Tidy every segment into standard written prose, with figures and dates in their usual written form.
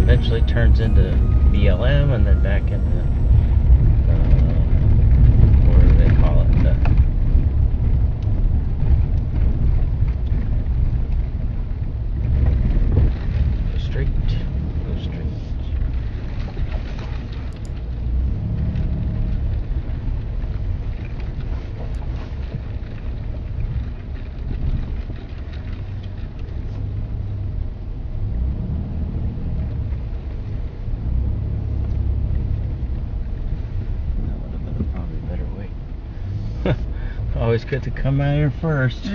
eventually turns into BLM and then back into what do they call it? Go straight. Go straight. Always good to come out here first.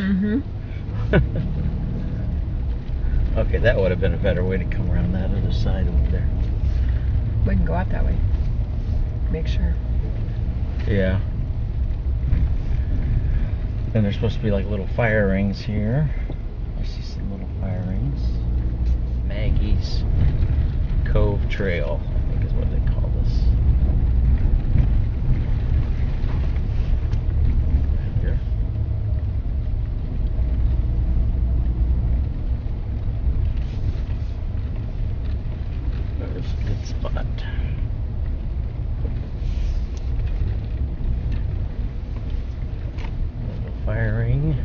Okay, that would have been a better way to come around that other side over there. We can go out that way. Make sure. Yeah. Then there's supposed to be like little fire rings here. I see some little fire rings. Maggie's Cove Trail, I think is what they call this. Here. There's a good spot. Fire ring.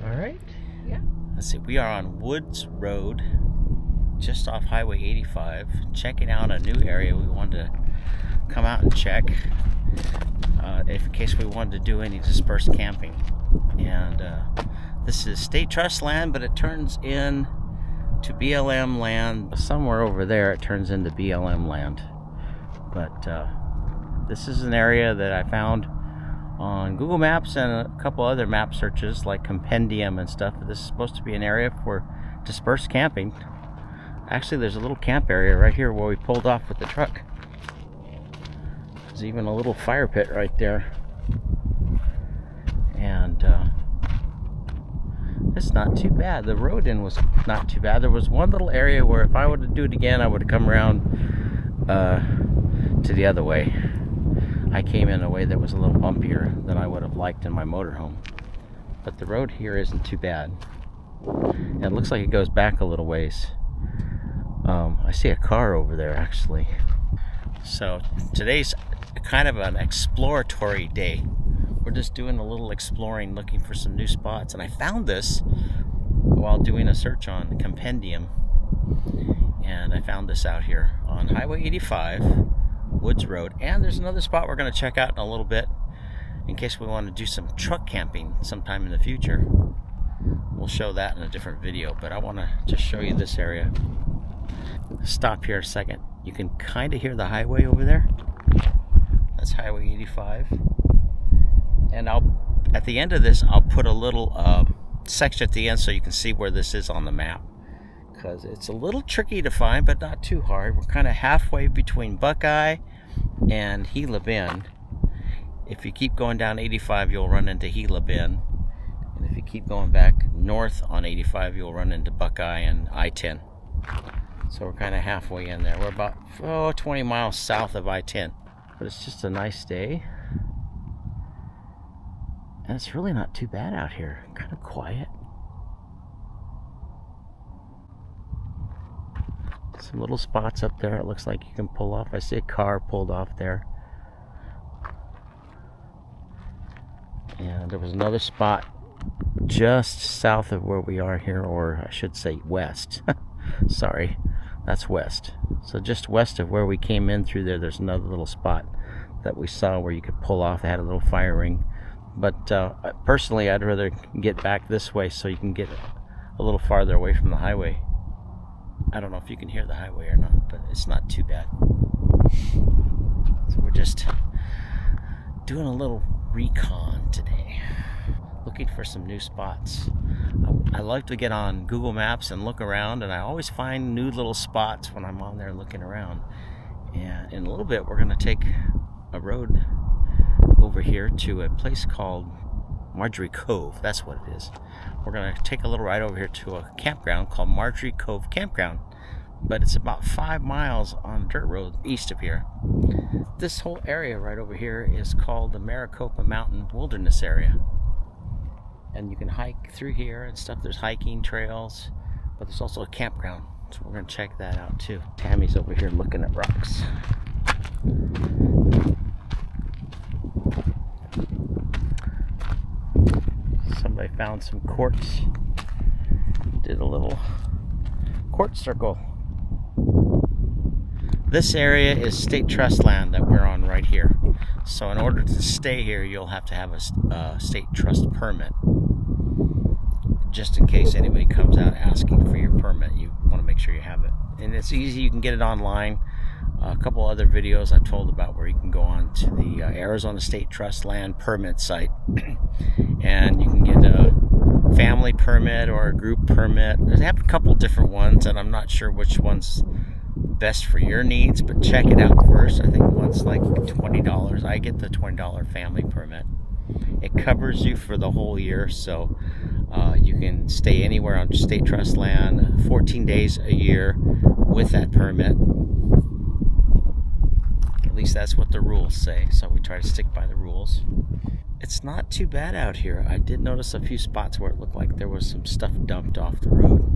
All right. Yeah. Let's see. We are on Woods Road, just off Highway 85, checking out a new area we wanted to come out and check, in case we wanted to do any dispersed camping. And this is state trust land, but it turns in to BLM land. Somewhere over there, it turns into BLM land. But this is an area that I found on Google Maps and a couple other map searches like Compendium and stuff. This is supposed to be an area for dispersed camping. Actually, there's a little camp area right here where we pulled off with the truck. There's even a little fire pit right there. And it's not too bad. The road in was not too bad. There was one little area where if I were to do it again, I would have come around to the other way. I came in a way that was a little bumpier than I would have liked in my motorhome. But the road here isn't too bad. And it looks like it goes back a little ways. I see a car over there actually. So today's kind of an exploratory day. We're just doing a little exploring, looking for some new spots. And I found this while doing a search on Compendium. And I found this out here on Highway 85. Woods Road, and there's another spot we're going to check out in a little bit in case we want to do some truck camping sometime in the future. We'll show that in a different video, but I want to just show you this area. Stop here a second. You can kind of hear the highway over there. That's Highway 85. And at the end of this, I'll put a little section at the end so you can see where this is on the map. Because it's a little tricky to find, but not too hard. We're kind of halfway between Buckeye and Gila Bend. If you keep going down 85, you'll run into Gila Bend. And if you keep going back north on 85, you'll run into Buckeye and I-10. So we're kind of halfway in there. We're about 20 miles south of I-10. But it's just a nice day. And it's really not too bad out here. Kind of quiet. Some little spots up there it looks like you can pull off. I see a car pulled off there. And there was another spot just south of where we are here, or I should say west. Sorry, that's west. So just west of where we came in through there, there's another little spot that we saw where you could pull off. They had a little fire ring. But personally, I'd rather get back this way so you can get a little farther away from the highway. I don't know if you can hear the highway or not, but it's not too bad. So we're just doing a little recon today, looking for some new spots. I like to get on Google Maps and look around, and I always find new little spots when I'm on there looking around. And in a little bit, we're going to take a road over here to a place called Marjorie Cove. That's what it is. We're going to take a little ride over here to a campground called Marjorie Cove Campground, but it's about 5 miles on a dirt road east of here. This whole area right over here is called the Maricopa Mountain Wilderness Area, and you can hike through here and stuff. There's hiking trails. But there's also a campground, so we're gonna check that out too. Tammy's over here looking at rocks. Somebody found some quartz. Did a little quartz circle. This area is state trust land that we're on right here. So in order to stay here, you'll have to have a state trust permit. Just in case anybody comes out asking for your permit, you want to make sure you have it. And it's easy, you can get it online. A couple other videos I've told about where you can go on to the Arizona State Trust Land permit site and you can get a family permit or a group permit. They have a couple different ones and I'm not sure which one's best for your needs, but check it out first. I think one's like $20. I get the $20 family permit. It covers you for the whole year, so you can stay anywhere on state trust land 14 days a year with that permit. At least that's what the rules say, so we try to stick by the rules. It's not too bad out here. I did notice a few spots where it looked like there was some stuff dumped off the road.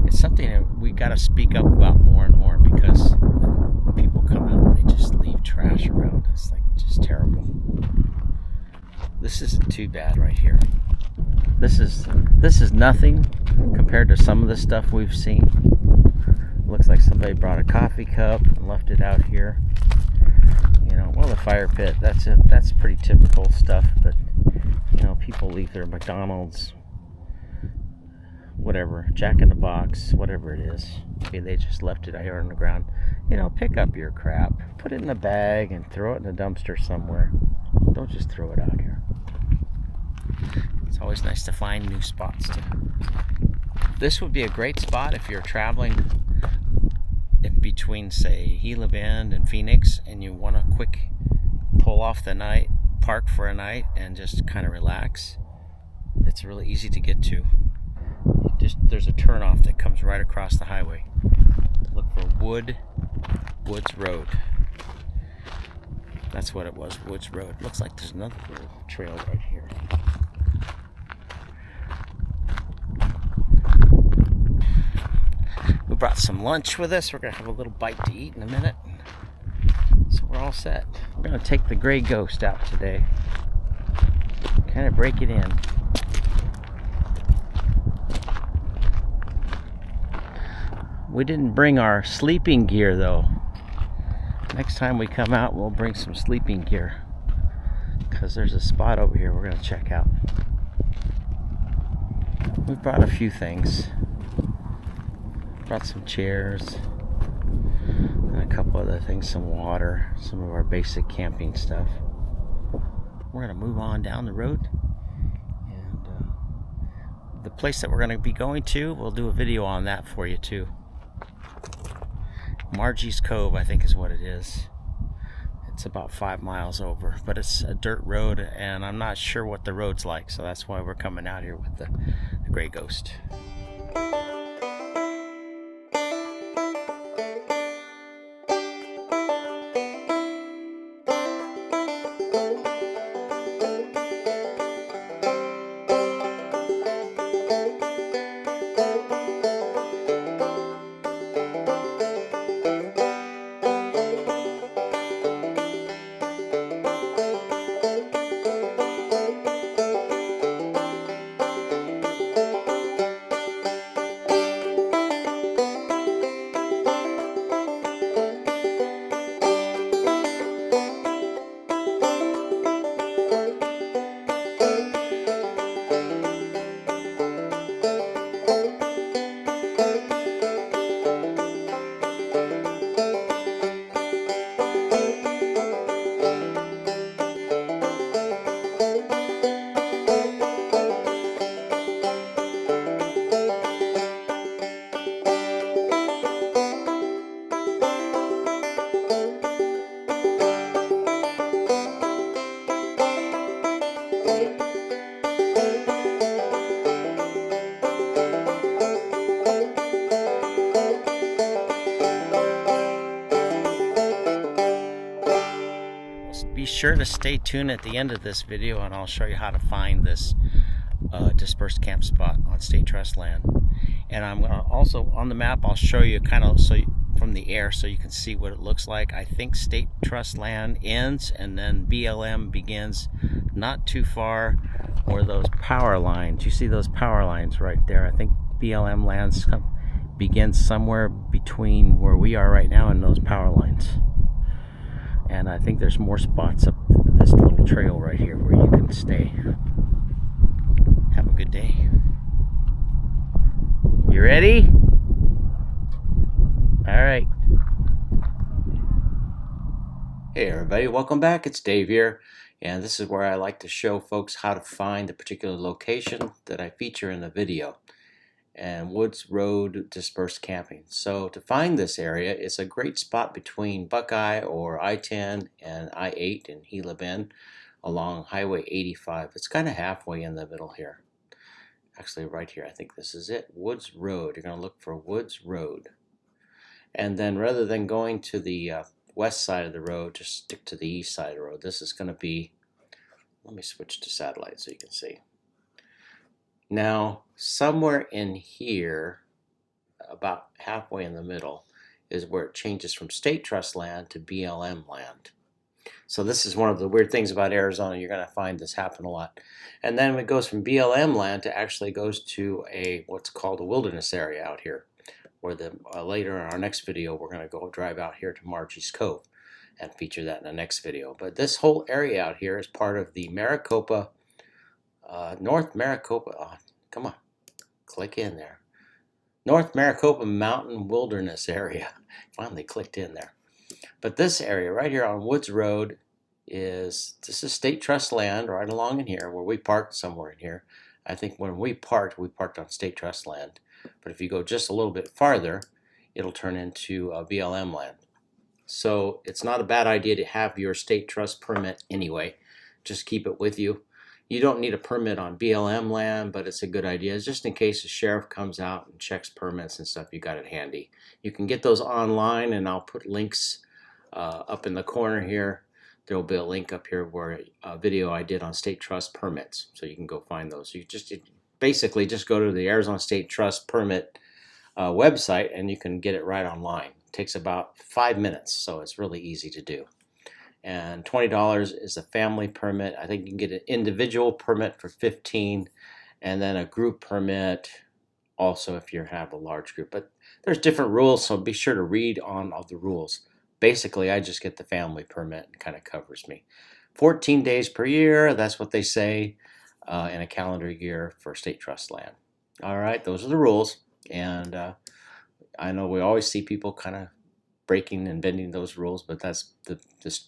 It's something that we got to speak up about more and more, because people come out and they just leave trash around. It's like just terrible. This isn't too bad right here. This is nothing compared to some of the stuff we've seen. Looks like somebody brought a coffee cup and left it out here. You know, well, the fire pit, that's it. That's pretty typical stuff, but you know, people leave their McDonald's, whatever, Jack in the Box, whatever it is. Maybe they just left it out here on the ground. You know, pick up your crap, put it in a bag and throw it in a dumpster somewhere. Don't just throw it out here. It's always nice to find new spots too. This would be a great spot if you're traveling in between, say, Gila Bend and Phoenix, and you want to quick pull off the night, park for a night, and just kind of relax. It's really easy to get to. There's a turnoff that comes right across the highway. Look for Woods Road. That's what it was, Woods Road. Looks like there's another little trail right here. We brought some lunch with us. We're gonna have a little bite to eat in a minute. So we're all set. We're gonna take the gray ghost out today. Kind of break it in. We didn't bring our sleeping gear though. Next time we come out, we'll bring some sleeping gear, because there's a spot over here we're gonna check out. We brought a few things. Brought some chairs and a couple other things, some water, some of our basic camping stuff. We're gonna move on down the road, and the place that we're gonna be going to, we'll do a video on that for you too. Margie's Cove, I think is what it is. It's about 5 miles over, but it's a dirt road and I'm not sure what the road's like, so that's why we're coming out here with the Gray Ghost. Be sure to stay tuned at the end of this video and I'll show you how to find this dispersed camp spot on state trust land. And I'm gonna also on the map I'll show you kind of from the air so you can see what it looks like. I think state trust land ends and then BLM begins not too far where those power lines, you see those power lines right there. I think BLM lands begins somewhere between where we are right now and those power lines. And I think there's more spots up this little trail right here where you can stay. Have a good day. You ready? All right. Hey everybody, welcome back. It's Dave here, and this is where I like to show folks how to find the particular location that I feature in the video, and Woods Road Dispersed Camping. So to find this area, it's a great spot between Buckeye or I-10 and I-8 in Gila Bend along Highway 85. It's kind of halfway in the middle here. Actually right here, I think this is it, Woods Road. You're going to look for Woods Road. And then rather than going to the west side of the road, just stick to the east side of the road. This is going to be, let me switch to satellite so you can see. Now, somewhere in here, about halfway in the middle, is where it changes from state trust land to BLM land. So this is one of the weird things about Arizona. You're going to find this happen a lot. And then it goes from BLM land to actually goes to a what's called a wilderness area out here, where later in our next video we're going to go drive out here to Margie's Cove and feature that in the next video. But this whole area out here is part of the Maricopa, North Maricopa, come on, click in there. North Maricopa Mountain Wilderness Area. Finally clicked in there. But this area right here on Woods Road this is state trust land right along in here where we parked somewhere in here. I think when we parked on state trust land. But if you go just a little bit farther, it'll turn into BLM land. So it's not a bad idea to have your state trust permit anyway. Just keep it with you. You don't need a permit on BLM land, but it's a good idea just in case the sheriff comes out and checks permits and stuff. You got it handy. You can get those online, and I'll put links up in the corner here. There will be a link up here where a video I did on state trust permits, so you can go find those. You basically just go to the Arizona State Trust Permit website and you can get it right online. It takes about 5 minutes, so it's really easy to do. And $20 is a family permit. I think you can get an individual permit for $15, and then a group permit also if you have a large group. But there's different rules, so be sure to read on all the rules. Basically, I just get the family permit and kind of covers me. 14 days per year, that's what they say in a calendar year for state trust land. All right, those are the rules. And I know we always see people kind of breaking and bending those rules, but that's the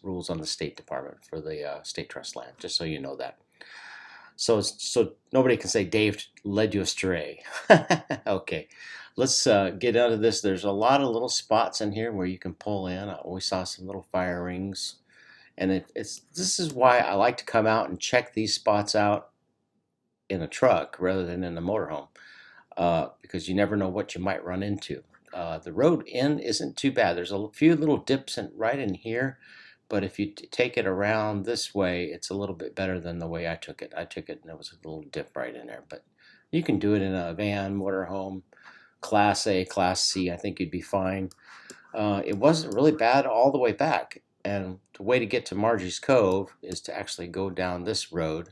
rules on the State Department for the state trust land, just so you know that. So nobody can say Dave led you astray. Okay, let's get out of this. There's a lot of little spots in here where you can pull in. We saw some little fire rings, and this is why I like to come out and check these spots out in a truck rather than in a motorhome, because you never know what you might run into. The road in isn't too bad. There's a few little dips right in here, but if you take it around this way, it's a little bit better than the way I took it. I took it and there was a little dip right in there, but you can do it in a van, motorhome, Class A, Class C. I think you'd be fine. It wasn't really bad all the way back, and the way to get to Margie's Cove is to actually go down this road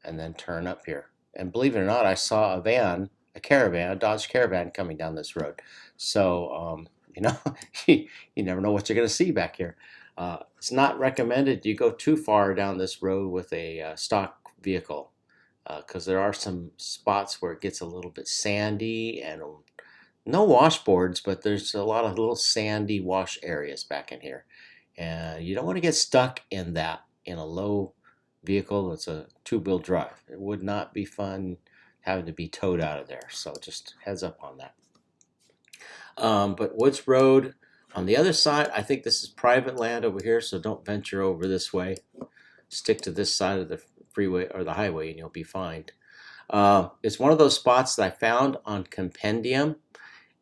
and then turn up here. And believe it or not, I saw a caravan, a Dodge Caravan coming down this road. So, you know, you never know what you're going to see back here. It's not recommended you go too far down this road with a stock vehicle, because there are some spots where it gets a little bit sandy and no washboards, but there's a lot of little sandy wash areas back in here. And you don't want to get stuck in that in a low vehicle that's a two-wheel drive. It would not be fun having to be towed out of there. So just heads up on that. But Woods Road on the other side, I think this is private land over here, so don't venture over this way. Stick to this side of the freeway or the highway and you'll be fine. It's one of those spots that I found on Compendium,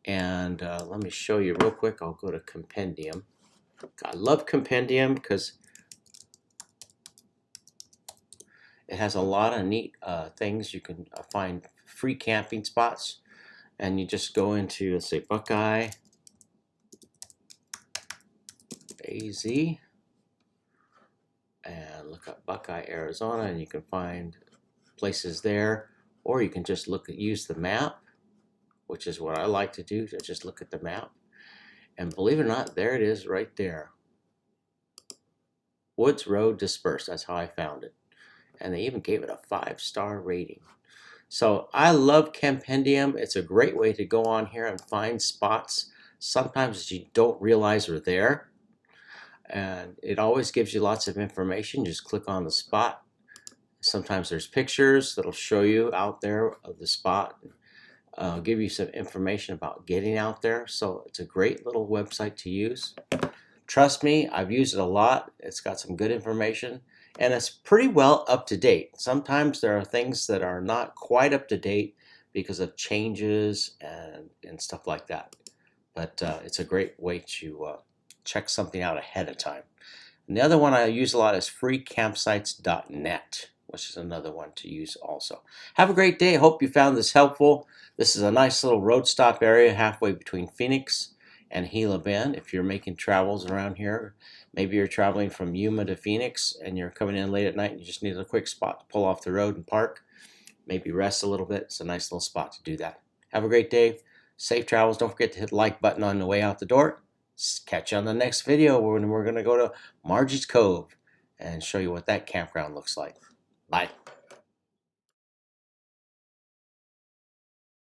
and let me show you real quick. I'll go to Compendium. I love Compendium because it has a lot of neat things. You can find free camping spots. and you just go into, let's say, Buckeye, AZ, and look up Buckeye, Arizona, and you can find places there, or you can just use the map, which is what I like to do, to just look at the map. And believe it or not, there it is right there. Woods Road Dispersed, that's how I found it. And they even gave it a 5-star rating. So I love Campendium. It's a great way to go on here and find spots sometimes you don't realize are there. And it always gives you lots of information. Just click on the spot. Sometimes there's pictures that'll show you out there of the spot, give you some information about getting out there. So it's a great little website to use. Trust me, I've used it a lot. It's got some good information, and it's pretty well up to date. Sometimes there are things that are not quite up to date because of changes and stuff like that. But it's a great way to check something out ahead of time. And the other one I use a lot is freecampsites.net, which is another one to use also. Have a great day. Hope you found this helpful. This is a nice little road stop area halfway between Phoenix and Gila Bend. If you're making travels around here, maybe you're traveling from Yuma to Phoenix and you're coming in late at night and you just need a quick spot to pull off the road and park, maybe rest a little bit. It's a nice little spot to do that. Have a great day. Safe travels. Don't forget to hit the like button on the way out the door. Catch you on the next video when we're going to go to Margie's Cove and show you what that campground looks like. Bye.